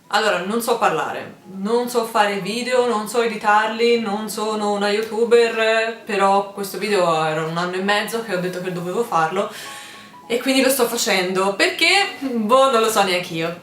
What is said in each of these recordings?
Allora, non so parlare, non so fare video, non so editarli, non sono una youtuber, però questo video era 1 anno e mezzo che ho detto che dovevo farlo e quindi lo sto facendo perché, boh, non lo so neanche io.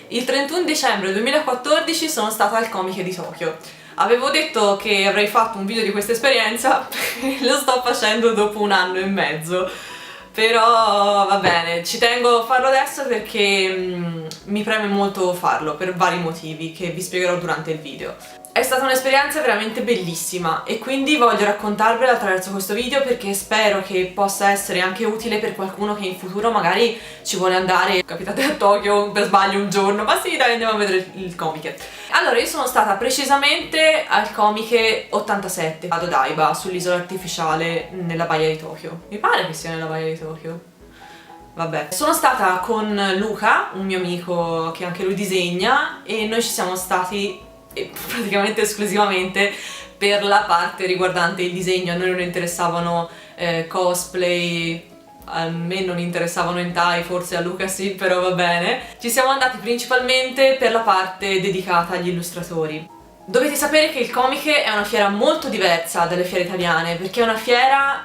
Il 31 dicembre 2014 sono stata al Comic di Tokyo. Avevo detto che avrei fatto un video di questa esperienza e lo sto facendo dopo 1 anno e mezzo. Però va bene, ci tengo a farlo adesso perché mi preme molto farlo per vari motivi che vi spiegherò durante il video. È stata un'esperienza veramente bellissima e quindi voglio raccontarvela attraverso questo video perché spero che possa essere anche utile per qualcuno che in futuro magari ci vuole andare. Capitate a Tokyo per sbaglio un giorno, ma sì dai, andiamo a vedere il Comic. Allora, io sono stata precisamente al Comic 87 ad Odaiba, sull'isola artificiale nella baia di Tokyo. Mi pare che sia nella baia di Tokyo. Vabbè, sono stata con Luca, un mio amico che anche lui disegna, e noi ci siamo stati praticamente esclusivamente per la parte riguardante il disegno. A noi non interessavano cosplay, a me non interessavano hentai, forse a Luca sì, però va bene. Ci siamo andati principalmente per la parte dedicata agli illustratori. Dovete sapere che il Comic è una fiera molto diversa dalle fiere italiane, perché è una fiera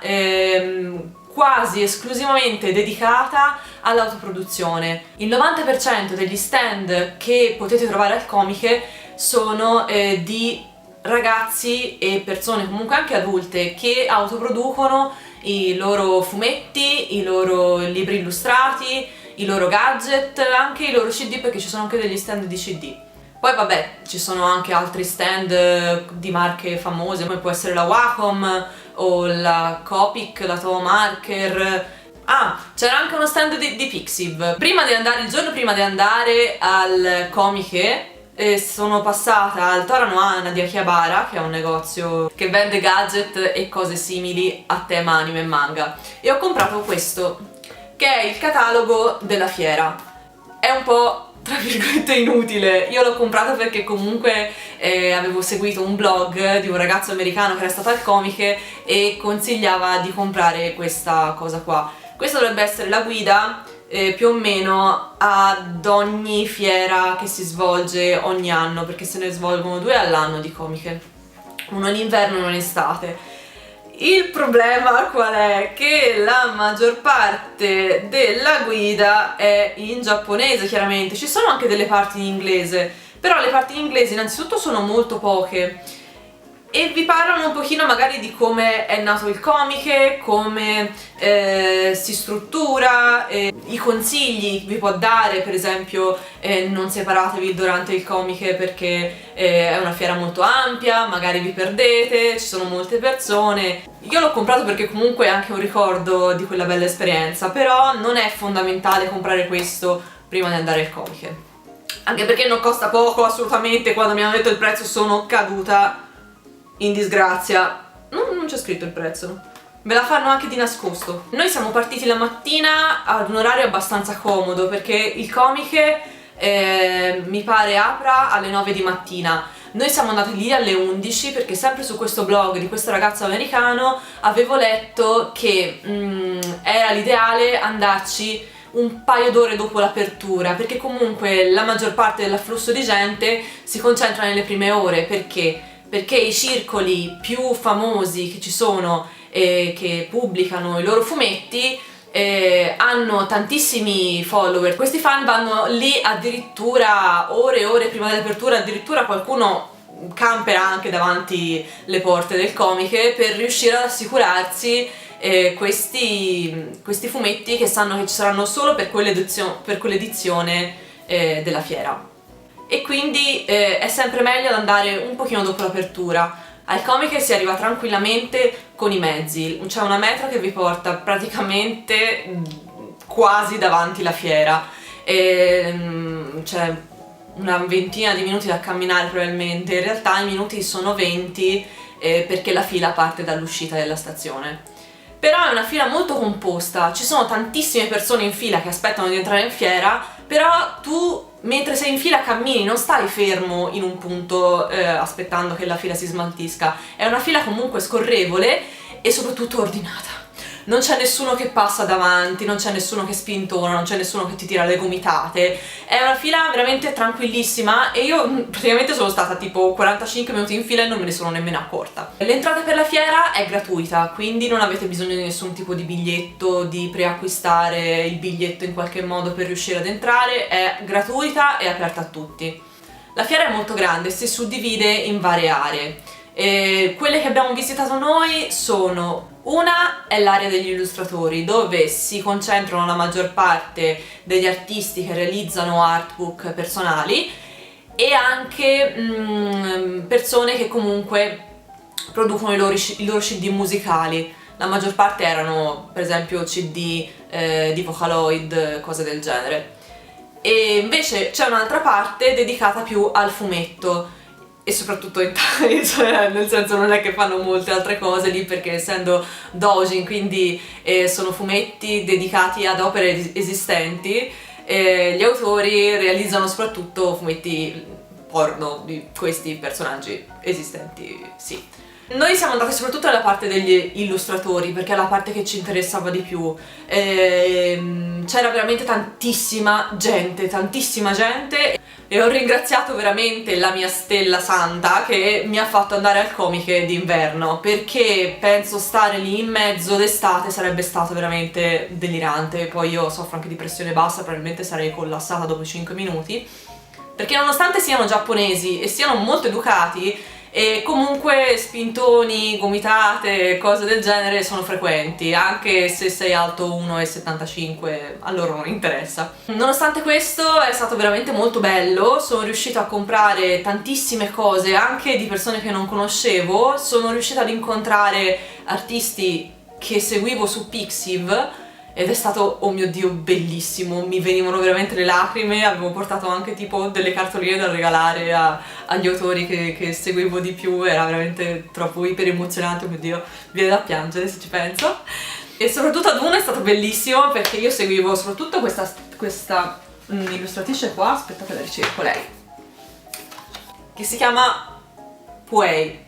quasi esclusivamente dedicata all'autoproduzione. Il 90% degli stand che potete trovare al Comic sono di ragazzi e persone comunque anche adulte che autoproducono i loro fumetti, i loro libri illustrati, i loro gadget, anche i loro CD, perché ci sono anche degli stand di CD. Poi vabbè, ci sono anche altri stand di marche famose, come può essere la Wacom o la Copic, la Toho Marker. Ah, c'era anche uno stand di Pixiv. Il giorno prima di andare al Comic, sono passata al Tora no Hana di Akihabara, che è un negozio che vende gadget e cose simili a tema anime e manga, e ho comprato questo, che è il catalogo della fiera. È un po' tra virgolette inutile, io l'ho comprato perché comunque avevo seguito un blog di un ragazzo americano che era stato al Comic e consigliava di comprare questa cosa qua. Questa dovrebbe essere la guida più o meno ad ogni fiera che si svolge ogni anno, perché se ne svolgono 2 all'anno di Comic, uno in inverno e uno in estate. Il problema qual è? Che la maggior parte della guida è in giapponese, chiaramente. Ci sono anche delle parti in inglese, però le parti in inglese innanzitutto sono molto poche e vi parlano un pochino magari di come è nato il Comic, come si struttura, i consigli vi può dare, per esempio non separatevi durante il Comic perché è una fiera molto ampia, magari vi perdete, ci sono molte persone. Io l'ho comprato perché comunque è anche un ricordo di quella bella esperienza, però non è fondamentale comprare questo prima di andare al Comic, anche perché non costa poco assolutamente. Quando mi hanno detto il prezzo sono caduta in disgrazia. Non c'è scritto il prezzo, ve la fanno anche di nascosto. Noi siamo partiti la mattina ad un orario abbastanza comodo perché il Comic mi pare apra alle 9 di mattina. Noi siamo andati lì alle 11 perché sempre su questo blog di questo ragazzo americano avevo letto che era l'ideale andarci un paio d'ore dopo l'apertura, perché comunque la maggior parte dell'afflusso di gente si concentra nelle prime ore. Perché i circoli più famosi che ci sono che pubblicano i loro fumetti hanno tantissimi follower. Questi fan vanno lì addirittura ore e ore prima dell'apertura, addirittura qualcuno campera anche davanti le porte del Comic per riuscire ad assicurarsi questi fumetti che sanno che ci saranno solo per quell'edizione della fiera. E quindi è sempre meglio andare un pochino dopo l'apertura. Al Comic si arriva tranquillamente con i mezzi, c'è una metro che vi porta praticamente quasi davanti la fiera, c'è una ventina di minuti da camminare probabilmente, in realtà i minuti sono 20 perché la fila parte dall'uscita della stazione. Però è una fila molto composta, ci sono tantissime persone in fila che aspettano di entrare in fiera, però tu mentre sei in fila cammini, non stai fermo in un punto aspettando che la fila si smaltisca. È una fila comunque scorrevole e soprattutto ordinata. non c'è nessuno che passa davanti, non c'è nessuno che spintona, non c'è nessuno che ti tira le gomitate, è una fila veramente tranquillissima e io praticamente sono stata tipo 45 minuti in fila e non me ne sono nemmeno accorta. L'entrata per la fiera è gratuita, quindi non avete bisogno di nessun tipo di biglietto, di preacquistare il biglietto in qualche modo per riuscire ad entrare, è gratuita e aperta a tutti. La fiera è molto grande, si suddivide in varie aree. Quelle che abbiamo visitato noi sono: una è l'area degli illustratori, dove si concentrano la maggior parte degli artisti che realizzano artbook personali e anche persone che comunque producono i loro CD musicali. La maggior parte erano per esempio CD di Vocaloid, cose del genere. E invece c'è un'altra parte dedicata più al fumetto e soprattutto in Thai, cioè nel senso non è che fanno molte altre cose lì, perché essendo doujin, quindi sono fumetti dedicati ad opere esistenti, gli autori realizzano soprattutto fumetti porno di questi personaggi esistenti, sì. Noi siamo andati soprattutto nella parte degli illustratori perché è la parte che ci interessava di più. C'era veramente tantissima gente e ho ringraziato veramente la mia stella santa che mi ha fatto andare al Comiche d'inverno, perché penso stare lì in mezzo d'estate sarebbe stato veramente delirante. Poi io soffro anche di pressione bassa, probabilmente sarei collassata dopo 5 minuti, perché nonostante siano giapponesi e siano molto educati, e comunque spintoni, gomitate, cose del genere sono frequenti, anche se sei alto 1,75 a loro non interessa. Nonostante questo è stato veramente molto bello, sono riuscita a comprare tantissime cose anche di persone che non conoscevo, sono riuscita ad incontrare artisti che seguivo su Pixiv ed è stato, oh mio Dio, bellissimo, mi venivano veramente le lacrime. Avevo portato anche tipo delle cartoline da regalare agli autori che seguivo di più, era veramente troppo iper emozionante, oh mio Dio, viene da piangere se ci penso. E soprattutto ad uno è stato bellissimo perché io seguivo soprattutto questa illustratrice qua, aspettate la ricerco, lei, che si chiama Puei,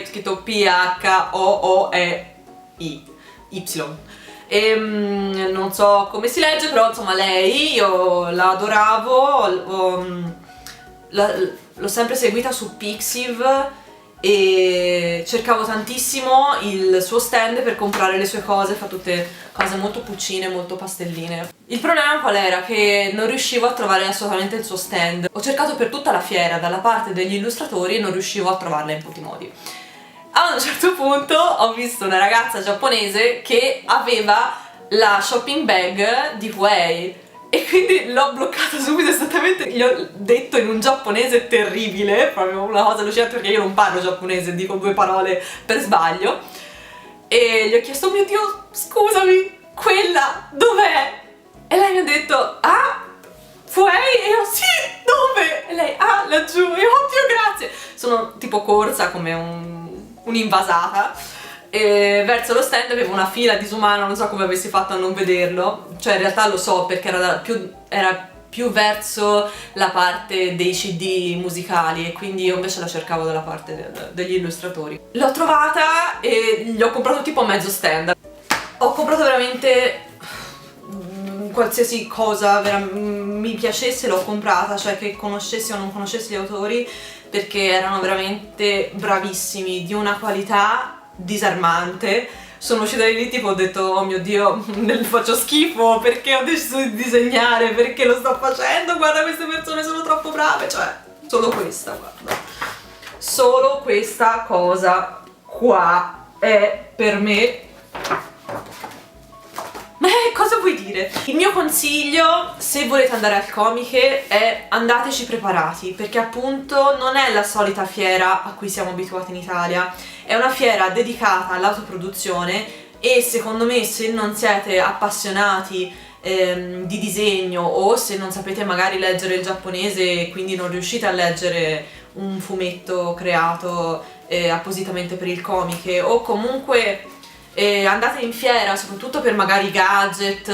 scritto P-H-O-O-E-I. E non so come si legge, però insomma lei, io la adoravo, l'ho sempre seguita su Pixiv e cercavo tantissimo il suo stand per comprare le sue cose, fa tutte cose molto puccine, molto pastelline. Il problema qual era? Che non riuscivo a trovare assolutamente il suo stand. Ho cercato per tutta la fiera dalla parte degli illustratori e non riuscivo a trovarla in tutti i modi. A un certo punto ho visto una ragazza giapponese che aveva la shopping bag di Huey e quindi l'ho bloccata subito esattamente, gli ho detto in un giapponese terribile, proprio una cosa allucinante perché io non parlo giapponese, dico 2 parole per sbaglio, e gli ho chiesto: oh mio Dio, scusami, quella dov'è? E lei mi ha detto: ah, Huey? E io: sì, dove? E lei: ah, laggiù. E io: oddio, grazie. Sono tipo corsa come un'invasata e verso lo stand avevo una fila disumana, non so come avessi fatto a non vederlo, cioè in realtà lo so perché era più verso la parte dei CD musicali e quindi io invece la cercavo dalla parte degli illustratori. L'ho trovata e gli ho comprato tipo mezzo stand. Ho comprato veramente qualsiasi cosa mi piacesse, l'ho comprata, cioè che conoscessi o non conoscessi gli autori, perché erano veramente bravissimi, di una qualità disarmante. Sono uscita di lì tipo ho detto: oh mio Dio, faccio schifo, perché ho deciso di disegnare, perché lo sto facendo, guarda queste persone sono troppo brave, cioè solo questa, guarda, solo questa cosa qua è per me. Ma cosa vuoi dire? Il mio consiglio, se volete andare al Comiche, è andateci preparati, perché appunto non è la solita fiera a cui siamo abituati in Italia, è una fiera dedicata all'autoproduzione e secondo me, se non siete appassionati di disegno o se non sapete magari leggere il giapponese e quindi non riuscite a leggere un fumetto creato appositamente per il Comiche, o comunque andate in fiera soprattutto per magari gadget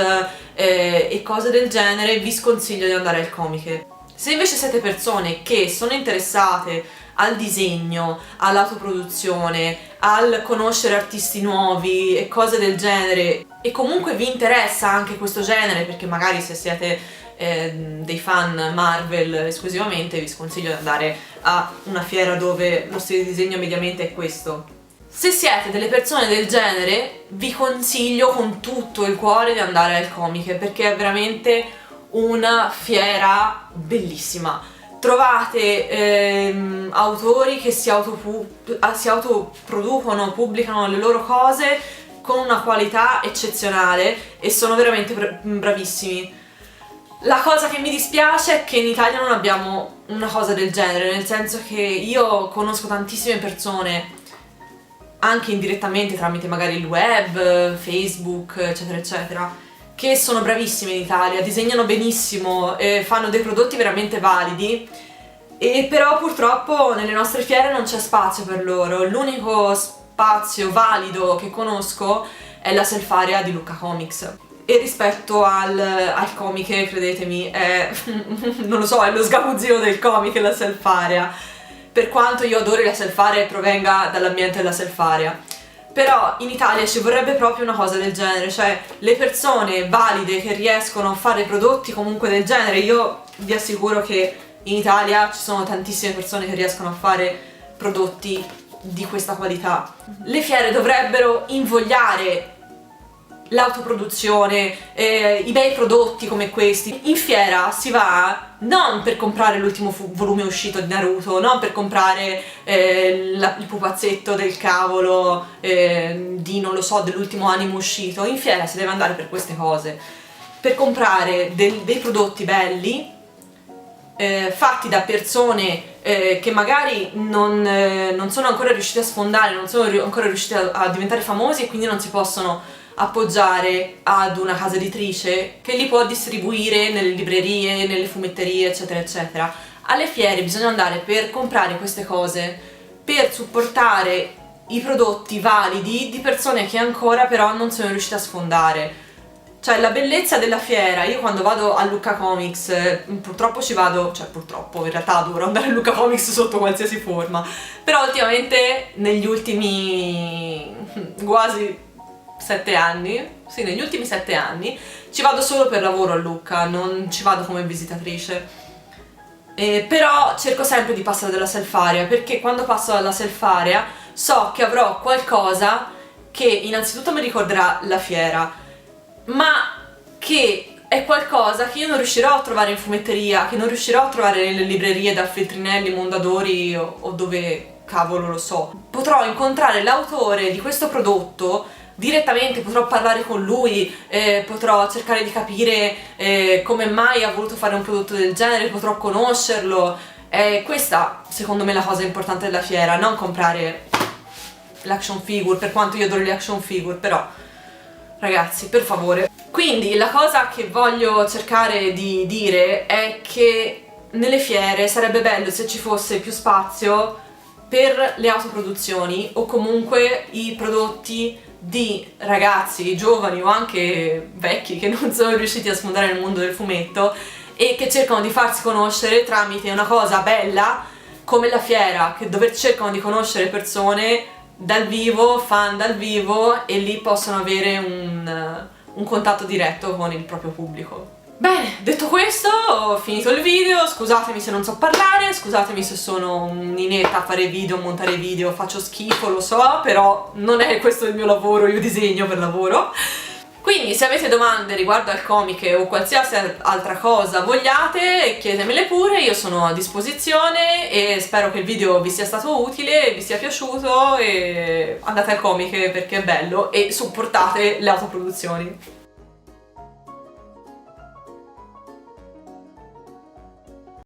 e cose del genere, vi sconsiglio di andare al Comiche. Se invece siete persone che sono interessate al disegno, all'autoproduzione, al conoscere artisti nuovi e cose del genere, e comunque vi interessa anche questo genere, perché magari se siete dei fan Marvel esclusivamente, vi sconsiglio di andare a una fiera dove lo stile di disegno mediamente è questo. Se siete delle persone del genere, vi consiglio con tutto il cuore di andare al Comiche, perché è veramente una fiera bellissima. Trovate autori che si autoproducono, pubblicano le loro cose con una qualità eccezionale e sono veramente bravissimi. La cosa che mi dispiace è che in Italia non abbiamo una cosa del genere, nel senso che io conosco tantissime persone, anche indirettamente tramite magari il web, Facebook, eccetera eccetera, che sono bravissime in Italia, disegnano benissimo, fanno dei prodotti veramente validi, e però purtroppo nelle nostre fiere non c'è spazio per loro. L'unico spazio valido che conosco è la Selfaria di Lucca Comics. E rispetto al Comiche, credetemi, è non lo so, è lo sgabuzzino del Comiche la Selfaria, per quanto io adori la Selfaria e provenga dall'ambiente della Selfaria. Però in Italia ci vorrebbe proprio una cosa del genere, cioè le persone valide che riescono a fare prodotti comunque del genere. Io vi assicuro che in Italia ci sono tantissime persone che riescono a fare prodotti di questa qualità. Le fiere dovrebbero invogliare l'autoproduzione, i bei prodotti come questi. In fiera si va non per comprare l'ultimo volume uscito di Naruto, non per comprare il pupazzetto del cavolo di non lo so, dell'ultimo anime uscito. In fiera si deve andare per queste cose, per comprare dei prodotti belli fatti da persone che magari non sono ancora riusciti a sfondare, non sono ancora riusciti a diventare famosi, e quindi non si possono appoggiare ad una casa editrice che li può distribuire nelle librerie, nelle fumetterie, eccetera eccetera. Alle fiere bisogna andare per comprare queste cose, per supportare i prodotti validi di persone che ancora però non sono riuscite a sfondare. Cioè la bellezza della fiera, io quando vado a Lucca Comics, purtroppo ci vado, cioè purtroppo in realtà adoro andare a Lucca Comics sotto qualsiasi forma, però ultimamente negli ultimi quasi 7 anni, sì, negli ultimi 7 anni ci vado solo per lavoro a Lucca, non ci vado come visitatrice. Però cerco sempre di passare dalla Selfaria, perché quando passo dalla Selfaria so che avrò qualcosa che innanzitutto mi ricorderà la fiera, ma che è qualcosa che io non riuscirò a trovare in fumetteria, che non riuscirò a trovare nelle librerie da Feltrinelli, Mondadori o dove cavolo lo so. Potrò incontrare l'autore di questo prodotto direttamente, potrò parlare con lui, potrò cercare di capire come mai ha voluto fare un prodotto del genere, potrò conoscerlo. Questa secondo me è la cosa importante della fiera, non comprare l'action figure, per quanto io adoro le action figure, però ragazzi, per favore. Quindi la cosa che voglio cercare di dire è che nelle fiere sarebbe bello se ci fosse più spazio per le autoproduzioni, o comunque i prodotti di ragazzi giovani o anche vecchi che non sono riusciti a sfondare nel mondo del fumetto e che cercano di farsi conoscere tramite una cosa bella come la fiera, dove cercano di conoscere persone dal vivo, fan dal vivo, e lì possono avere un contatto diretto con il proprio pubblico. Bene, detto questo, ho finito il video, scusatemi se non so parlare, scusatemi se sono un'inetta a fare video, montare video, faccio schifo, lo so, però non è questo il mio lavoro, io disegno per lavoro. Quindi se avete domande riguardo al Comiche o qualsiasi altra cosa vogliate, chiedetemele pure, io sono a disposizione, e spero che il video vi sia stato utile, vi sia piaciuto, e andate al Comiche perché è bello, e supportate le autoproduzioni.